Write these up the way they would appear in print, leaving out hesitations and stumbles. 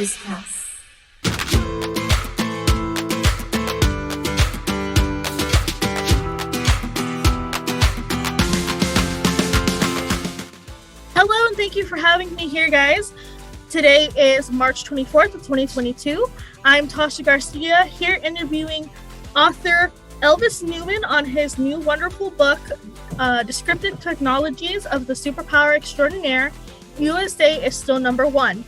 discuss. Hello, and thank you for having me here, guys. Today is March 24th of 2022. I'm Tasha Garcia, here interviewing author Elvis Newman on his new wonderful book, Descriptive Technologies of the Superpower Extraordinaire, U.S.A. is still number one.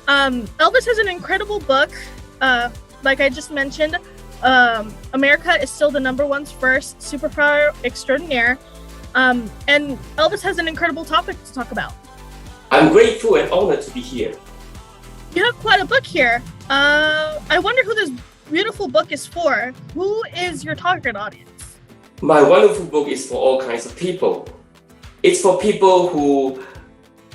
Elvis has an incredible book. Like I just mentioned, America is still the number one's first superpower extraordinaire. And Elvis has an incredible topic to talk about. I'm grateful and honored to be here. You have quite a book here. I wonder who this beautiful book is for. Who is your target audience? My wonderful book is for all kinds of people. It's for people who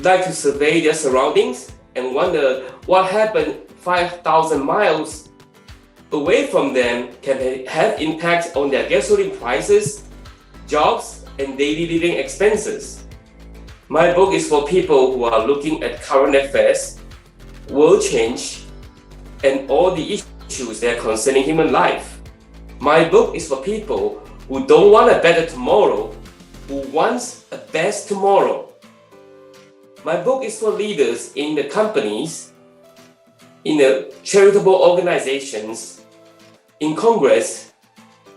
like to survey their surroundings and wonder what happened 5,000 miles away from them can have impact on their gasoline prices, jobs, and daily living expenses. My book is for people who are looking at current affairs, world change, and all the issues that are concerning human life. My book is for people who don't want a better tomorrow, who wants a best tomorrow. My book is for leaders in the companies, in the charitable organizations, in Congress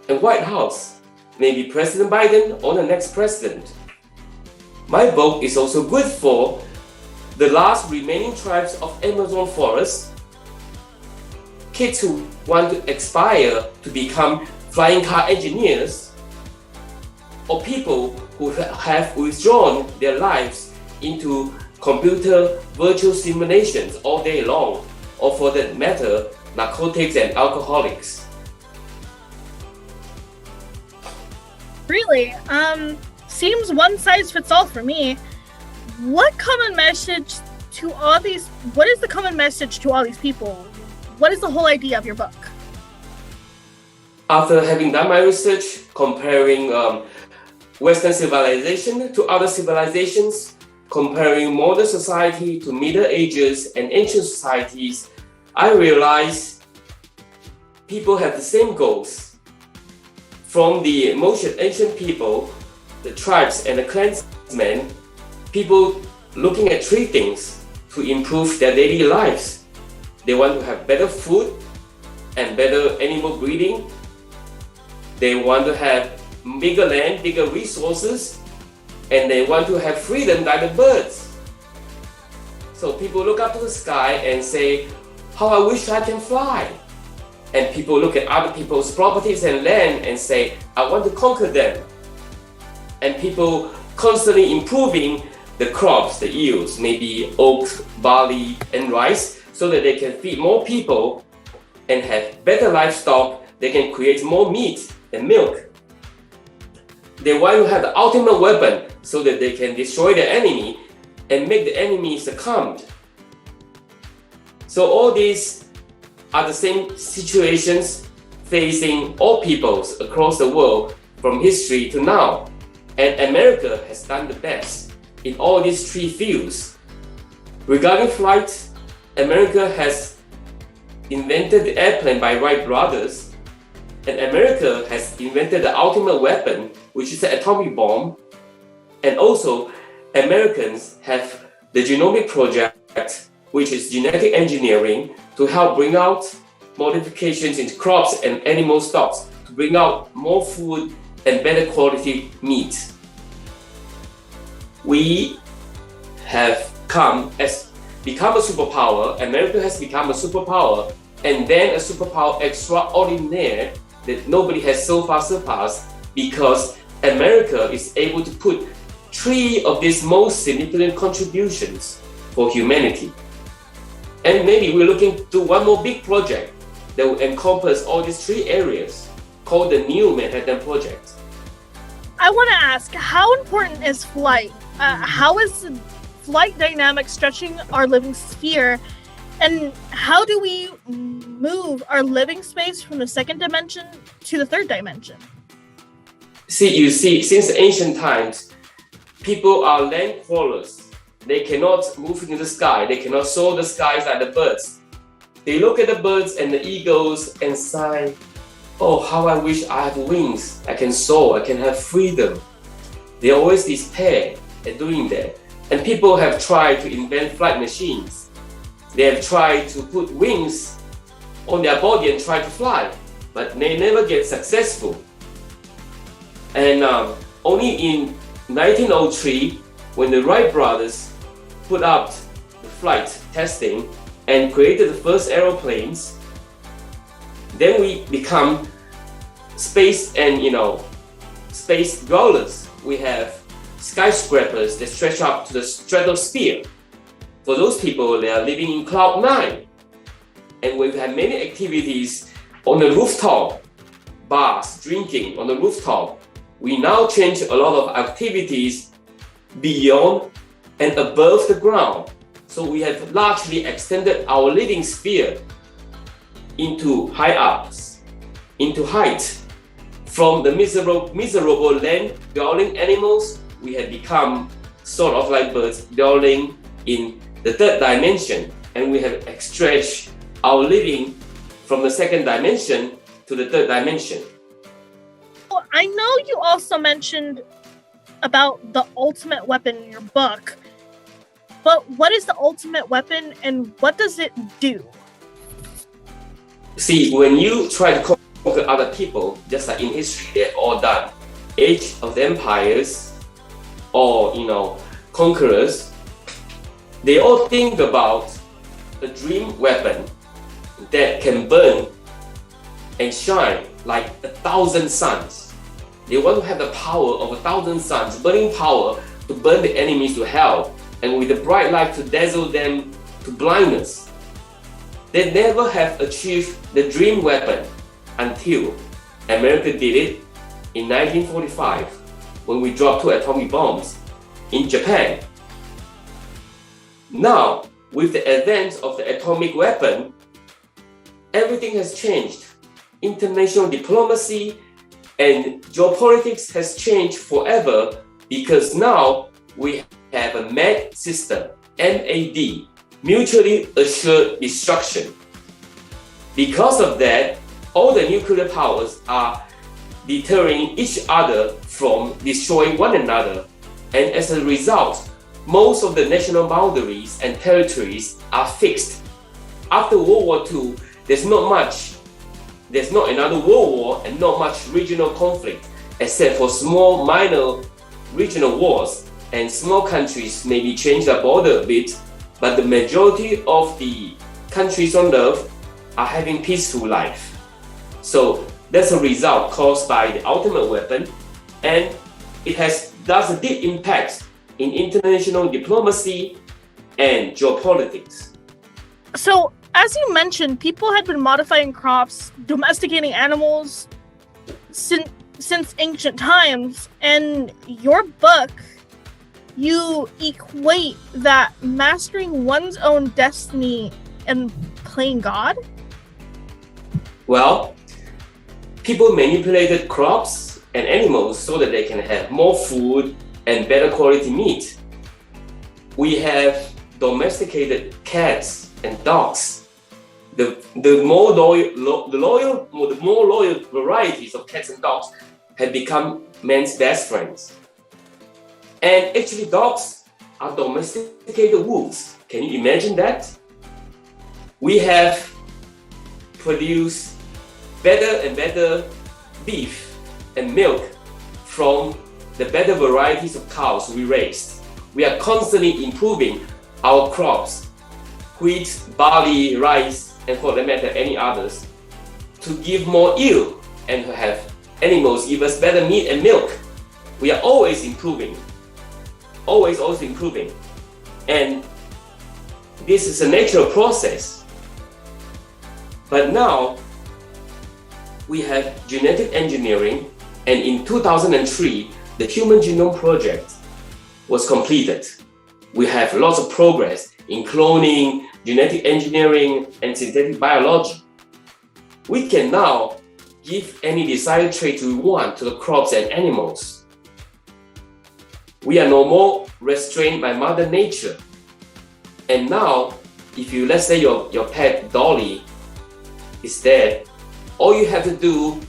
and White House, maybe President Biden or the next president. My book is also good for the last remaining tribes of Amazon forest, kids who want to aspire to become flying car engineers, or people who have withdrawn their lives into computer virtual simulations all day long, or for that matter, narcotics and alcoholics. Really? Seems one size fits all for me. What is the common message to all these people? What is the whole idea of your book? After having done my research, comparing Western civilization to other civilizations, comparing modern society to Middle Ages and ancient societies, I realized people have the same goals. From the most ancient people, the tribes and the clansmen, people looking at three things to improve their daily lives. They want to have better food and better animal breeding. They want to have bigger land, bigger resources, and they want to have freedom like the birds. So people look up to the sky and say, how I wish I can fly. And people look at other people's properties and land and say, I want to conquer them. And people constantly improving the crops, the yields, maybe oats, barley, and rice, so that they can feed more people and have better livestock. They can create more meat and milk. They want to have the ultimate weapon so that they can destroy the enemy and make the enemy succumb. So all these are the same situations facing all peoples across the world from history to now. And America has done the best in all these three fields. Regarding flight, America has invented the airplane by Wright brothers, and America has invented the ultimate weapon, which is the atomic bomb. And also, Americans have the genomic project, which is genetic engineering, to help bring out modifications in crops and animal stocks to bring out more food and better quality meat. We have become a superpower. America has become a superpower, and then a superpower extraordinaire that nobody has so far surpassed, because America is able to put three of these most significant contributions for humanity. And maybe we're looking to one more big project that will encompass all these three areas, called the New Manhattan Project. I want to ask, how important is flight? How is flight dynamics stretching our living sphere? And how do we move our living space from the second dimension to the third dimension? You see, since ancient times, people are land crawlers. they cannot move into the sky. They cannot soar the skies like the birds. They look at the birds and the eagles and sigh, oh, how I wish I have wings. I can soar, I can have freedom. They always despair at doing that. And people have tried to invent flight machines. They have tried to put wings on their body and try to fly, but they never get successful. And only in 1903, when the Wright brothers put up the flight testing and created the first aeroplanes, then we become space and space dwellers. We have skyscrapers that stretch up to the stratosphere. For those people, they are living in cloud 9. And we have many activities on the rooftop, bars, drinking on the rooftop. We now change a lot of activities beyond and above the ground. So we have largely extended our living sphere into high ups, into height. From the miserable land-dwelling animals, we have become sort of like birds dwelling in the third dimension, and we have stretched our living from the second dimension to the third dimension. Well, I know you also mentioned about the ultimate weapon in your book, but what is the ultimate weapon and what does it do? See, when you try to conquer other people, just like in history, they're all done. Age of the empires or, conquerors, they all think about a dream weapon that can burn and shine like 1,000 suns. They want to have the power of 1,000 suns, burning power to burn the enemies to hell, and with the bright light to dazzle them to blindness. They never have achieved the dream weapon until America did it in 1945 when we dropped 2 atomic bombs in Japan. Now, with the advent of the atomic weapon, everything has changed. International diplomacy and geopolitics has changed forever because now we have a MAD system, MAD, mutually assured destruction. Because of that, all the nuclear powers are deterring each other from destroying one another, and as a result, most of the national boundaries and territories are fixed. After World War II, there's not another world war and not much regional conflict, except for small minor regional wars, and small countries maybe change their border a bit, but the majority of the countries on earth are having peaceful life. So that's a result caused by the ultimate weapon, and it does a deep impact in international diplomacy and geopolitics. So, as you mentioned, people had been modifying crops, domesticating animals since ancient times, and your book, you equate that mastering one's own destiny and playing God? Well, people manipulated crops and animals so that they can have more food and better quality meat. We have domesticated cats and dogs. The more loyal varieties of cats and dogs have become man's best friends. And actually, dogs are domesticated wolves. Can you imagine that? We have produced better and better beef and milk from the better varieties of cows we raised. We are constantly improving our crops, wheat, barley, rice, and for that matter, any others, to give more yield and to have animals give us better meat and milk. We are always improving, always improving. And this is a natural process. But now, we have genetic engineering, and in 2003, the Human Genome Project was completed. We have lots of progress in cloning, genetic engineering, and synthetic biology. We can now give any desired trait we want to the crops and animals. We are no more restrained by Mother Nature. And now, if you, let's say your pet Dolly is dead, all you have to do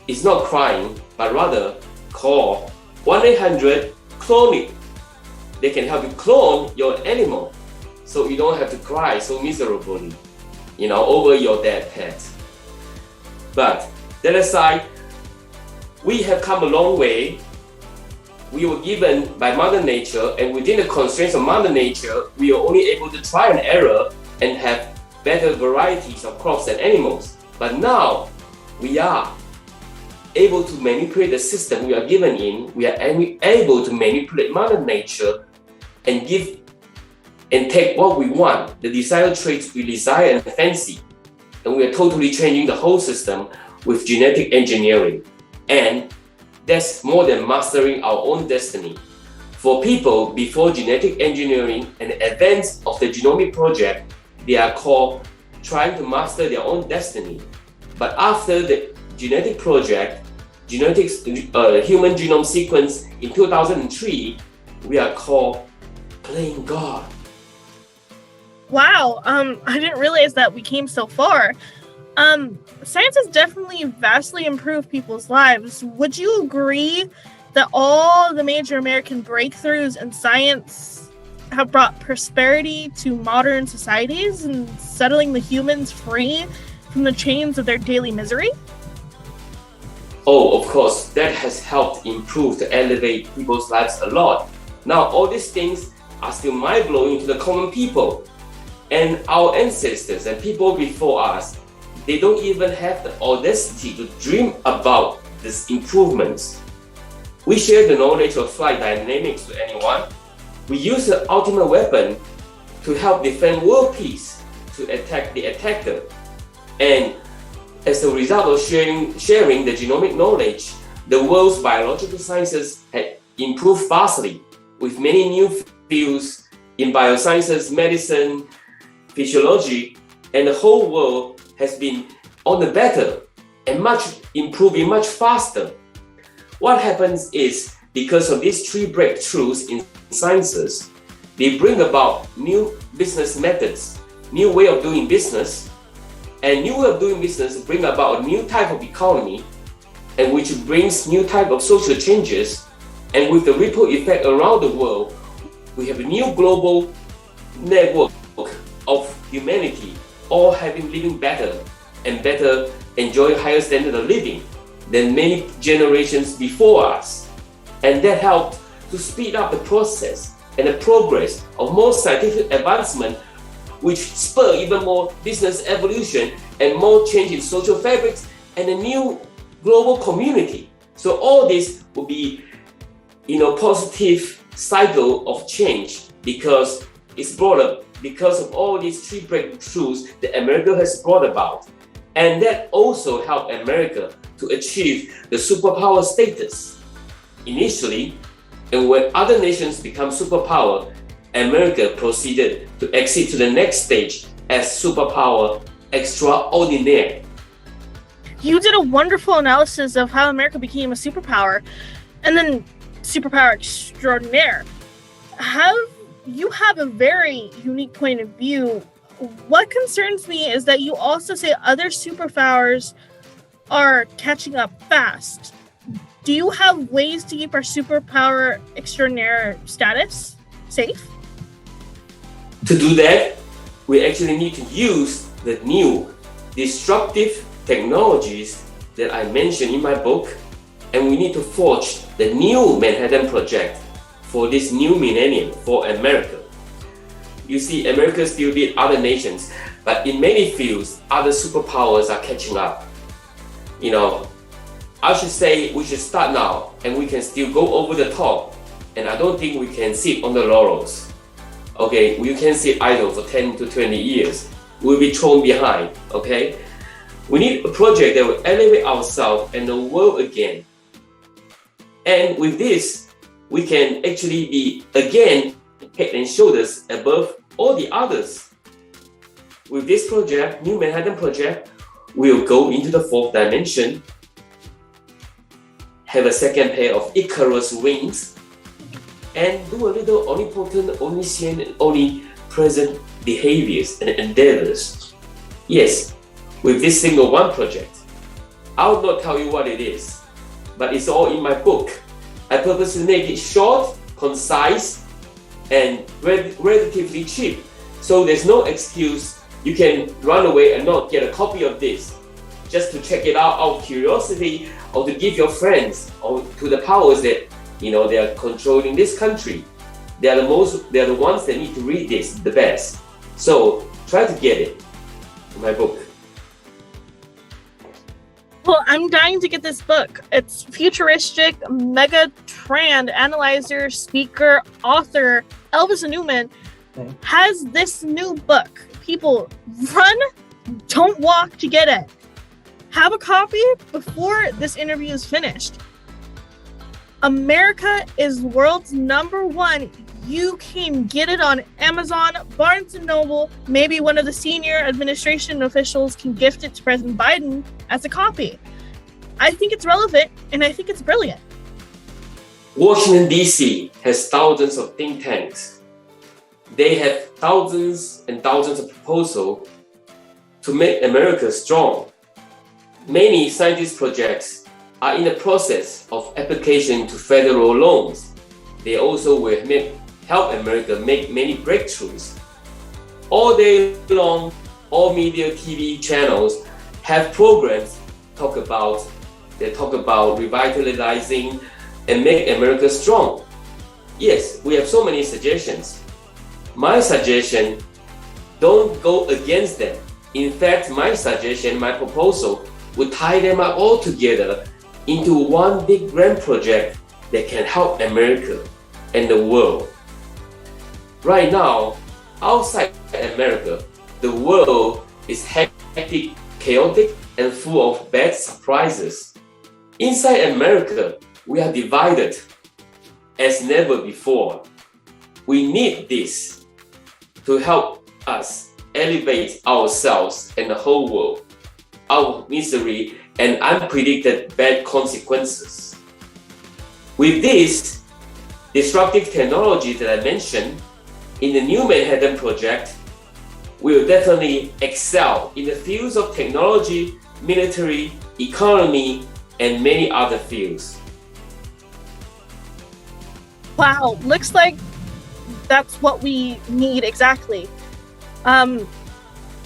is not crying, but rather call 1-800-CLONE-IT. They can help you clone your animal, so you don't have to cry so miserably, over your dead pet. But that aside, we have come a long way. We were given by Mother Nature, and within the constraints of Mother Nature, we are only able to try and error and have better varieties of crops and animals. But now, we are able to manipulate the system we are given in. We are able to manipulate Mother Nature and give and take what we want, the desired traits we desire and fancy. And we are totally changing the whole system with genetic engineering. And that's more than mastering our own destiny. For people before genetic engineering and the advance of the genomic project, they are called trying to master their own destiny. But after the genetic project, human genome sequence in 2003, we are called playing God. Wow, I didn't realize that we came so far. Science has definitely vastly improved people's lives. Would you agree that all the major American breakthroughs in science have brought prosperity to modern societies and settling the humans free from the chains of their daily misery? Oh, of course, that has helped improve to elevate people's lives a lot. Now, all these things are still mind-blowing to the common people. And our ancestors and people before us, they don't even have the audacity to dream about these improvements. We share the knowledge of flight dynamics to anyone. We use the ultimate weapon to help defend world peace, to attack the attacker. And as a result of sharing the genomic knowledge, the world's biological sciences had improved vastly, with many new fields in biosciences, medicine, physiology, and the whole world has been on the better and improving much faster. What happens is, because of these three breakthroughs in sciences, they bring about new business methods, new way of doing business, and new way of doing business bring about a new type of economy, and which brings new type of social changes. And with the ripple effect around the world, we have a new global network of humanity, all living better and better, enjoy higher standard of living than many generations before us. And that helped to speed up the process and the progress of more scientific advancement, which spur even more business evolution and more change in social fabrics and a new global community. So all this will be, positive cycle of change because it's brought up because of all these three breakthroughs that America has brought about. And that also helped America to achieve the superpower status initially. And when other nations become superpower, America proceeded to exit to the next stage as superpower extraordinaire. You did a wonderful analysis of how America became a superpower and then superpower extraordinaire. You have a very unique point of view. What concerns me is that you also say other superpowers are catching up fast. Do you have ways to keep our superpower extraordinaire status safe? To do that, we actually need to use the new disruptive technologies that I mentioned in my book, and we need to forge the new Manhattan Project for this new millennium for America. You see, America still beat other nations, but in many fields, other superpowers are catching up. I should say we should start now, and we can still go over the top, and I don't think we can sit on the laurels. Okay, we can sit idle for 10 to 20 years. We'll be thrown behind, okay? We need a project that will elevate ourselves and the world again. And with this, we can actually be, again, head and shoulders above all the others. With this project, New Manhattan Project, we'll go into the fourth dimension, have a second pair of Icarus wings, and do a little omnipotent, omniscient, and omnipresent behaviors and endeavors. Yes, with this single one project. I will not tell you what it is, but it's all in my book. I purposely make it short, concise, and relatively cheap. So there's no excuse you can run away and not get a copy of this just to check it out of curiosity, or to give your friends, or to the powers that they are controlling this country. They're the ones that need to read this the best. So try to get it in my book. Well, I'm dying to get this book. It's futuristic, mega trend analyzer, speaker, author Elvis Newman has this new book. People, run, don't walk to get it. Have a copy before this interview is finished. America is world's #1. You can get it on Amazon, Barnes & Noble. Maybe one of the senior administration officials can gift it to President Biden as a copy. I think it's relevant, and I think it's brilliant. Washington, D.C. has thousands of think tanks. They have thousands and thousands of proposals to make America strong. Many scientist projects are in the process of application to federal loans. They also will help America make many breakthroughs. All day long, all media TV channels have programs that talk about revitalizing and make America strong. Yes, we have so many suggestions. My suggestion, don't go against them. In fact, my proposal would tie them up all together into one big grand project that can help America and the world. Right now, outside America, the world is hectic, chaotic, and full of bad surprises. Inside America, we are divided as never before. We need this to help us elevate ourselves and the whole world out of misery and unpredicted bad consequences. With this disruptive technology that I mentioned in the New Manhattan Project, we will definitely excel in the fields of technology, military, economy, and many other fields. Wow, looks like that's what we need exactly.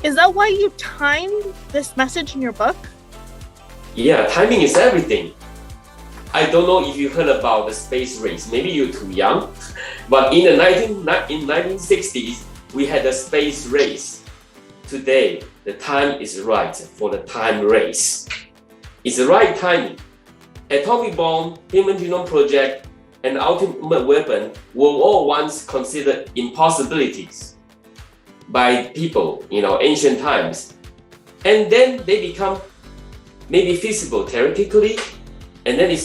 Is that why you timed this message in your book? Yeah, timing is everything. I don't know if you heard about the space race. Maybe you're too young, but in the 1960s, we had a space race. Today, the time is right for the time race. It's the right timing. Atomic bomb, Human Genome Project, and ultimate weapon were all once considered impossibilities by people, ancient times. And then they become maybe feasible theoretically, and then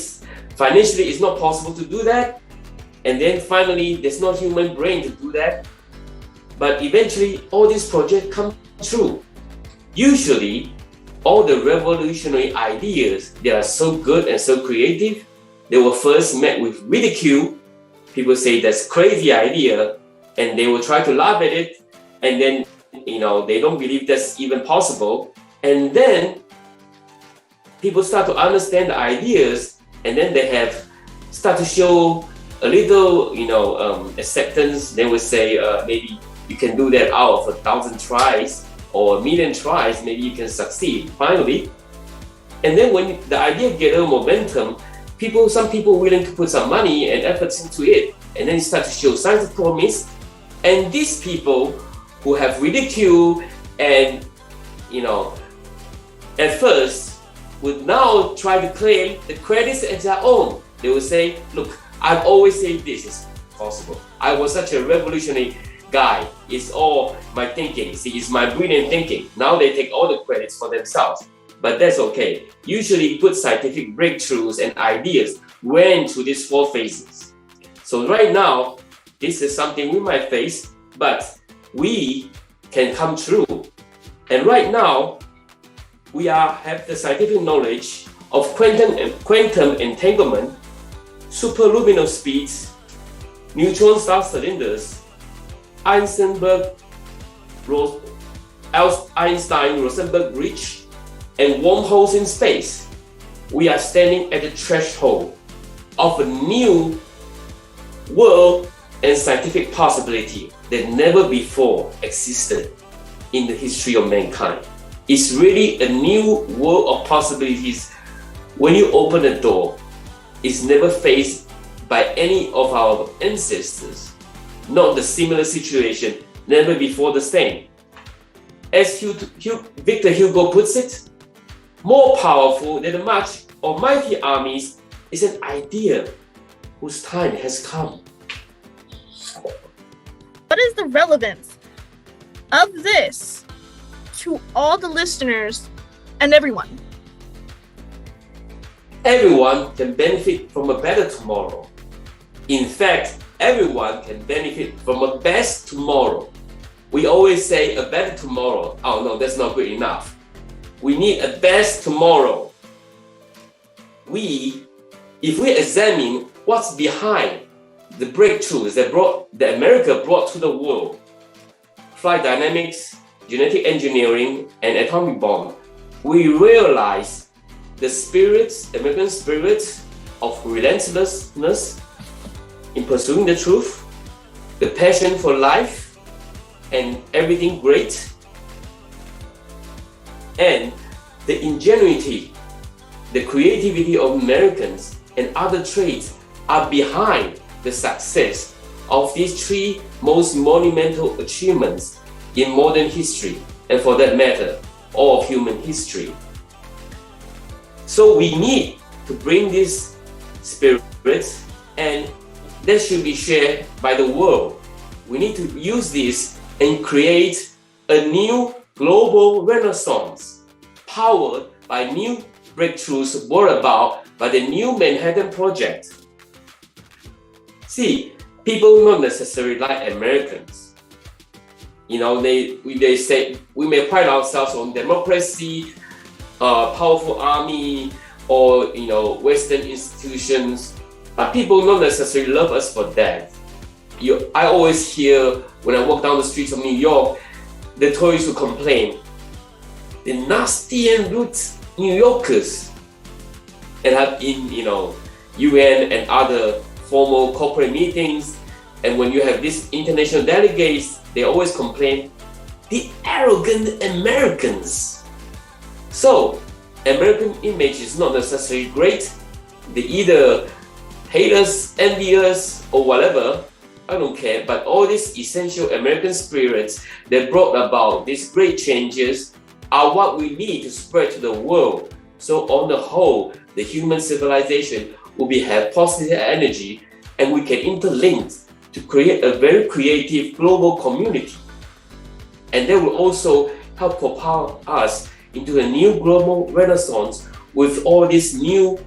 financially it's not possible to do that. And then finally, there's no human brain to do that. But eventually, all these projects come true. Usually, all the revolutionary ideas that are so good and so creative, they were first met with ridicule. People say that's crazy idea, and they will try to laugh at it, and then they don't believe that's even possible. And then people start to understand the ideas, and then they start to show a little acceptance. They will say maybe you can do that out of 1,000 tries or 1,000,000 tries, maybe you can succeed finally. And then when the idea get a momentum, some people willing to put some money and efforts into it, and then it starts to show signs of promise. And these people who have ridicule and at first would now try to claim the credits as their own. They will say, look, I've always said this is possible. I was such a revolutionary guy. It's all my thinking. See, it's my brilliant thinking. Now they take all the credits for themselves. But that's okay. Usually good scientific breakthroughs and ideas went through these 4 phases. So right now, this is something we might face, but we can come true. And right now, we have the scientific knowledge of quantum entanglement, superluminous speeds, neutron star cylinders, Einstein, Rosenberg Bridge, and wormholes in space, we are standing at the threshold of a new world and scientific possibility that never before existed in the history of mankind. It's really a new world of possibilities. When you open the door, it's never faced by any of our ancestors, not the similar situation, never before the same. As Victor Hugo puts it, more powerful than the march of mighty armies is an idea whose time has come. What is the relevance of this to all the listeners and everyone? Everyone can benefit from a better tomorrow. In fact, everyone can benefit from a best tomorrow. We always say a better tomorrow. Oh no, that's not good enough. We need a best tomorrow. If we examine what's behind the breakthroughs that America brought to the world, flight dynamics, genetic engineering, and atomic bomb, we realize the American spirit of relentlessness in pursuing the truth, the passion for life and everything great, and the ingenuity, the creativity of Americans and other traits are behind the success of these three most monumental achievements in modern history, and for that matter, all of human history. So we need to bring this spirit, and that should be shared by the world. We need to use this and create a new global renaissance, powered by new breakthroughs brought about by the new Manhattan Project. See, people not necessarily like Americans. They say we may pride ourselves on democracy, powerful army, or Western institutions, but people not necessarily love us for that. I always hear when I walk down the streets of New York, the tourists who complain, the nasty and rude New Yorkers, and have in UN and other formal corporate meetings, and when you have these international delegates, they always complain, the arrogant Americans. So, American image is not necessarily great. They either hate us, envy us, or whatever. I don't care. But all these essential American spirits that brought about these great changes are what we need to spread to the world. So on the whole, the human civilization will have positive energy, and we can interlink to create a very creative global community. And that will also help propel us into a new global renaissance with all these new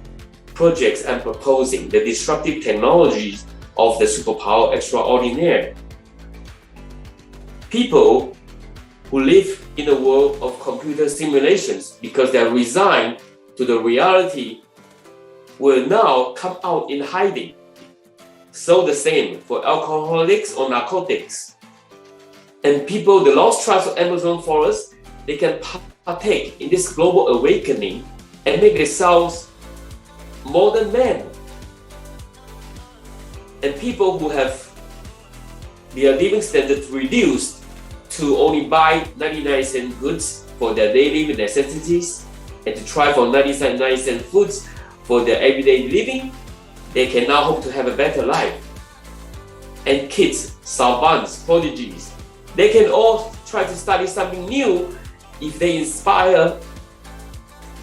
projects I'm proposing, the disruptive technologies of the superpower extraordinaire. People who live in a world of computer simulations because they are resigned to the reality will now come out in hiding. So the same for alcoholics or narcotics. And people, the lost tribes of Amazon forest, they can partake in this global awakening and make themselves more than men. And people who have their living standards reduced to only buy 99-cent goods for their daily necessities and to try for 99-cent foods for their everyday living, they can now hope to have a better life. And kids, savants, prodigies, they can all try to study something new if they aspire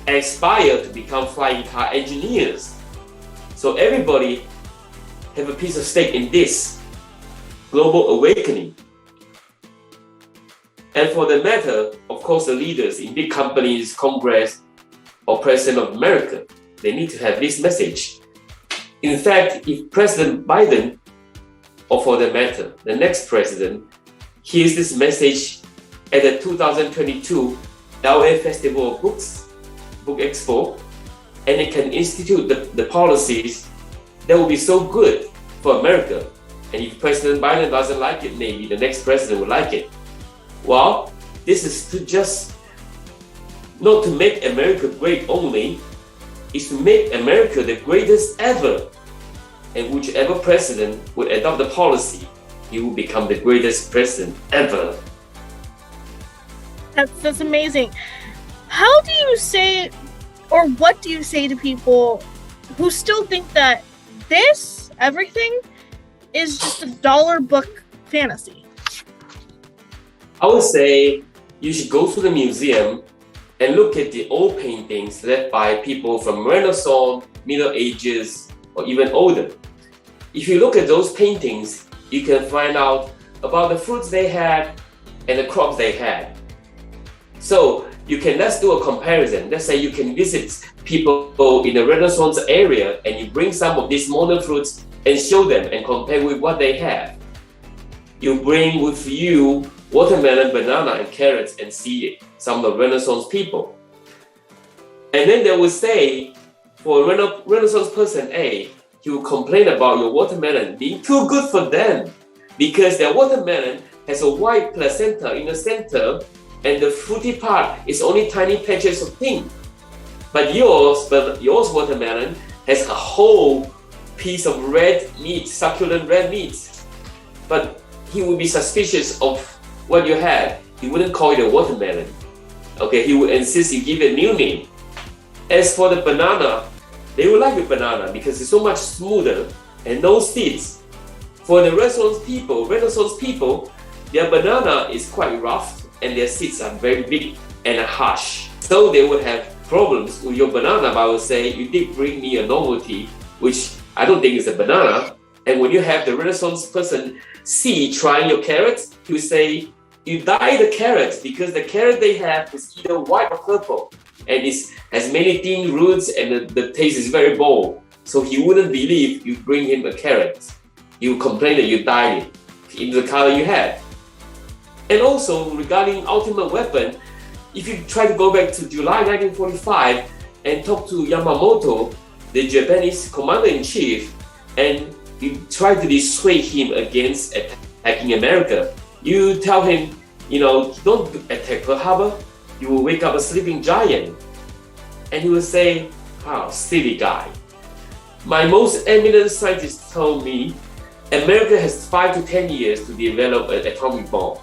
to become flying car engineers. So everybody have a piece of stake in this global awakening. And for the matter, of course, the leaders in big companies, Congress, or President of America, they need to have this message. In fact, if President Biden, or for the matter, the next president, hears this message at the 2022 LA Festival of Books, Book Expo, and it can institute the policies that will be so good for America, And if President Biden doesn't like it, maybe the next president will like it. Well, this is to just not to make America great only, is to make America the greatest ever. And whichever president will adopt the policy, he will become the greatest president ever. That's amazing. How do you say, or what do you say to people who still think that everything is just a dollar book fantasy? I would say you should go to the museum and look at the old paintings left by people from Renaissance, Middle Ages, or even older. If you look at those paintings, you can find out about the fruits they had and the crops they had. So let's do a comparison. Let's say you can visit people in the Renaissance area and you bring some of these modern fruits and show them and compare with what they have. You bring with you watermelon, banana, and carrots and see some of the Renaissance people. And then they will say, for a Renaissance person A, he will complain about your watermelon being too good for them because their watermelon has a white placenta in the center and the fruity part is only tiny patches of pink. But yours watermelon has a whole piece of red meat, succulent red meat. But he would be suspicious of what you had. He wouldn't call it a watermelon. Okay, he would insist you give it a new name. As for the banana, they would like the banana because it's so much smoother and no seeds. For the Renaissance people, their banana is quite rough and their seeds are very big and harsh. So they would have problems with your banana, but I would say, you did bring me a novelty, which I don't think is a banana. And when you have the Renaissance person C trying your carrots, he would say, you dye the carrots because the carrot they have is either white or purple. And it has many thin roots and the taste is very bold. So he wouldn't believe you bring him a carrot. He would complain that you dyed it in the color you had. And also regarding ultimate weapon, if you try to go back to July 1945 and talk to Yamamoto, the Japanese commander-in-chief, and you try to dissuade him against attacking America, you tell him, don't attack Pearl Harbor, you will wake up a sleeping giant. And he will say, silly guy. My most eminent scientist told me America has 5 to 10 years to develop an atomic bomb.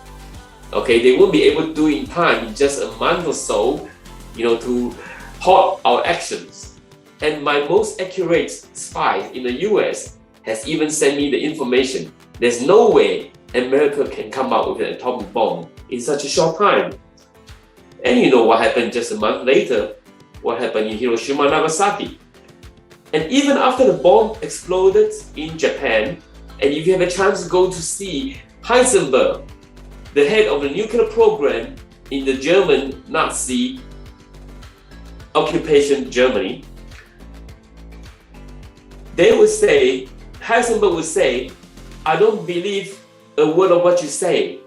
Okay, they won't be able to do it in time, in just a month or so, to halt our actions. And my most accurate spy in the U.S. has even sent me the information. There's no way America can come out with an atomic bomb in such a short time. And you know what happened just a month later? What happened in Hiroshima and Nagasaki? And even after the bomb exploded in Japan, and if you have a chance to go to see Heisenberg, the head of the nuclear program in the German Nazi occupation Germany, Heisenberg would say, I don't believe a word of what you say.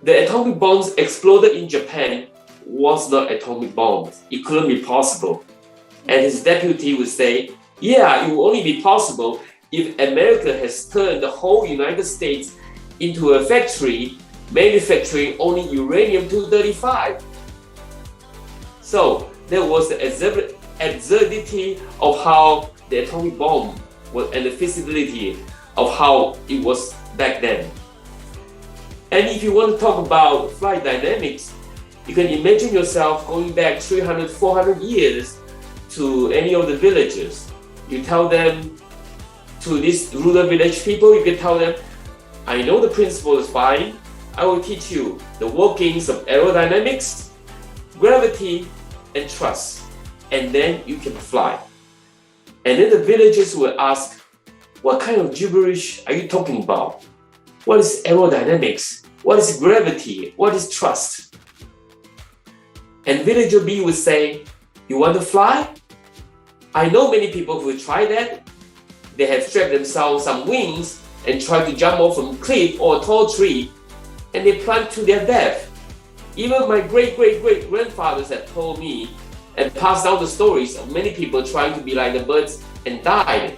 The atomic bombs exploded in Japan was not atomic bombs. It couldn't be possible. And his deputy would say, yeah, it will only be possible if America has turned the whole United States into a factory manufacturing only uranium-235. So there was the absurdity of how the atomic bomb was and the feasibility of how it was back then. And if you want to talk about flight dynamics, you can imagine yourself going back 300, 400 years to any of the villages. You tell them, to these rural village people, you can tell them, I know the principle is fine. I will teach you the workings of aerodynamics, gravity, and thrust. And then you can fly. And then the villagers will ask, what kind of gibberish are you talking about? What is aerodynamics? What is gravity? What is thrust? And villager B would say, you want to fly? I know many people who try that. They have strapped themselves some wings and try to jump off from a cliff or a tall tree, and they plunge to their death. Even my great-great-great-grandfathers have told me and passed down the stories of many people trying to be like the birds and died.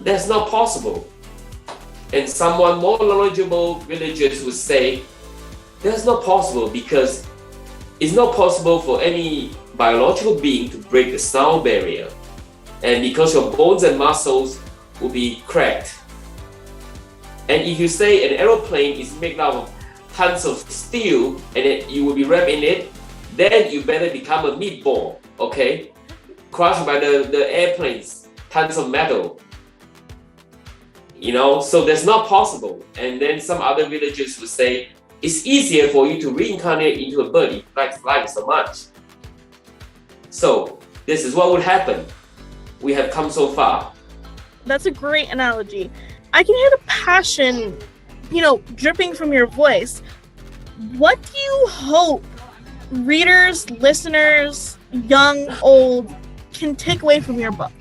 That's not possible. And someone more knowledgeable villagers would say, that's not possible because it's not possible for any biological being to break the sound barrier. And because your bones and muscles will be cracked. And if you say an aeroplane is made out of tons of steel and you will be wrapped in it, then you better become a meatball, okay? Crushed by the airplanes, tons of metal. So that's not possible. And then some other villagers would say, it's easier for you to reincarnate into a bird if you like flying so much. So this is what would happen. We have come so far. That's a great analogy. I can hear the passion, dripping from your voice. What do you hope readers, listeners, young, old, can take away from your book?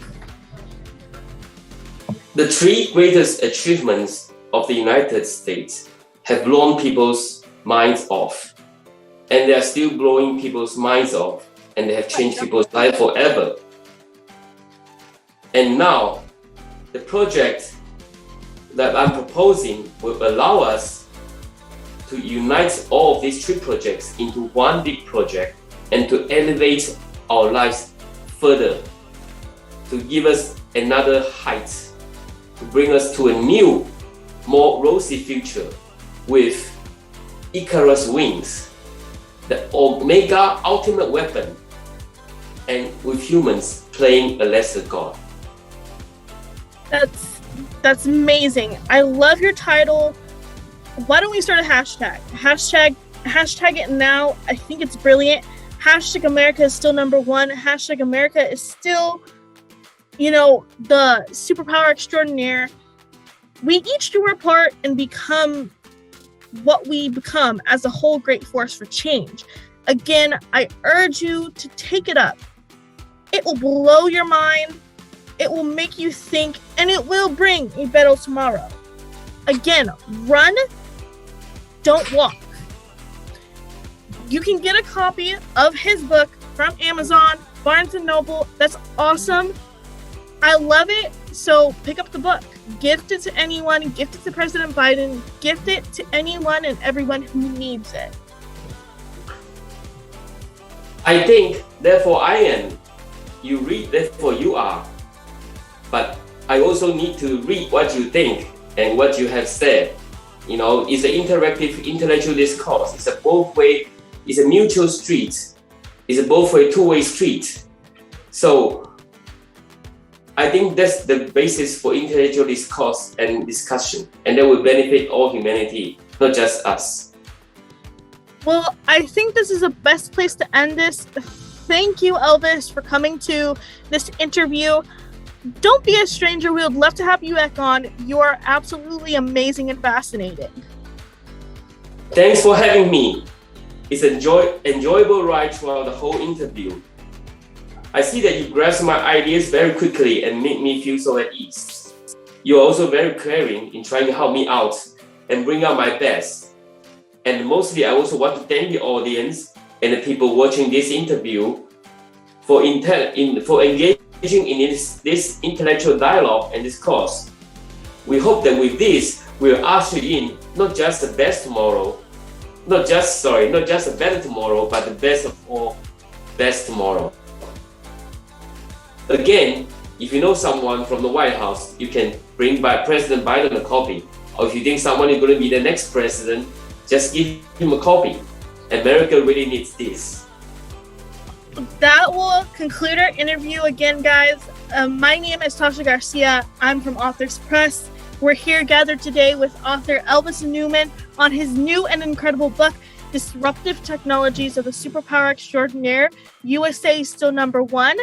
The three greatest achievements of the United States have blown people's minds off. And they are still blowing people's minds off. And they have changed people's life forever. And now, the project that I'm proposing will allow us to unite all of these three projects into one big project and to elevate our lives further, to give us another height, to bring us to a new, more rosy future with Icarus wings, the Omega ultimate weapon, and with humans playing a lesser god. That's amazing. I love your title. Why don't we start a hashtag? Hashtag it now. I think it's brilliant. Hashtag America is still number one. Hashtag America is still, the superpower extraordinaire. We each do our part and become what we become as a whole great force for change. Again, I urge you to take it up. It will blow your mind. It will make you think, and it will bring a better tomorrow. Again, run, don't walk. You can get a copy of his book from Amazon, Barnes & Noble. That's awesome. I love it. So pick up the book. Gift it to anyone. Gift it to President Biden. Gift it to anyone and everyone who needs it. I think, therefore I am. You read, therefore you are. But I also need to read what you think and what you have said. It's an interactive intellectual discourse. It's a both way, it's a mutual street. It's a both way, two-way street. So I think that's the basis for intellectual discourse and discussion. And that will benefit all humanity, not just us. Well, I think this is the best place to end this. Thank you, Elvis, for coming to this interview. Don't be a stranger. We would love to have you back on. You are absolutely amazing and fascinating. Thanks for having me. It's an enjoyable ride throughout the whole interview. I see that you grasp my ideas very quickly and make me feel so at ease. You're also very caring in trying to help me out and bring out my best. And mostly, I also want to thank the audience and the people watching this interview for engaging in this intellectual dialogue and discourse. We hope that with this, we'll usher in not just the best tomorrow, not just a better tomorrow, but the best of all best tomorrow. Again, if you know someone from the White House, you can bring by President Biden a copy. Or if you think someone is going to be the next president, just give him a copy. America really needs this. That will conclude our interview again, guys. My name is Tasha Garcia. I'm from Authors Press. We're here gathered today with author Elvis Newman on his new and incredible book, Disruptive Technologies of the Superpower Extraordinaire. U.S.A. is still number one.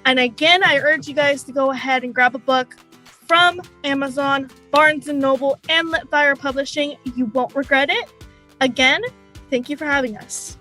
And again, I urge you guys to go ahead and grab a book from Amazon, Barnes & Noble, and Litfire Publishing. You won't regret it. Again, thank you for having us.